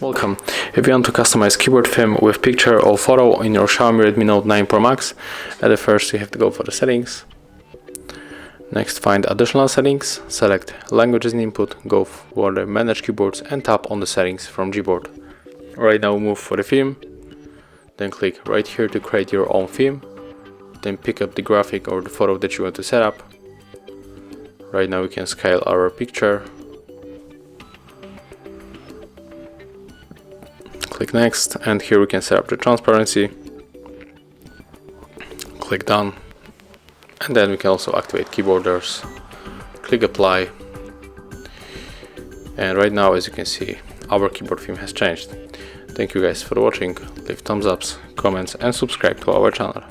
Welcome. If you want to customize keyboard theme with picture or photo in your Xiaomi Redmi Note 9 Pro Max, at the first you have to go for the settings. Next, find additional settings, select languages and input, go for the manage keyboards and tap on the settings from Gboard. Right now move for the theme, then click right here to create your own theme, then pick up the graphic or the photo that you want to set up. Right now we can scale our picture. Click next, and here we can set up the transparency. Click done, and then we can also activate keyboarders. Click apply, and right now, as you can see, our keyboard theme has changed. Thank you guys for watching. Leave thumbs ups, comments and subscribe to our channel.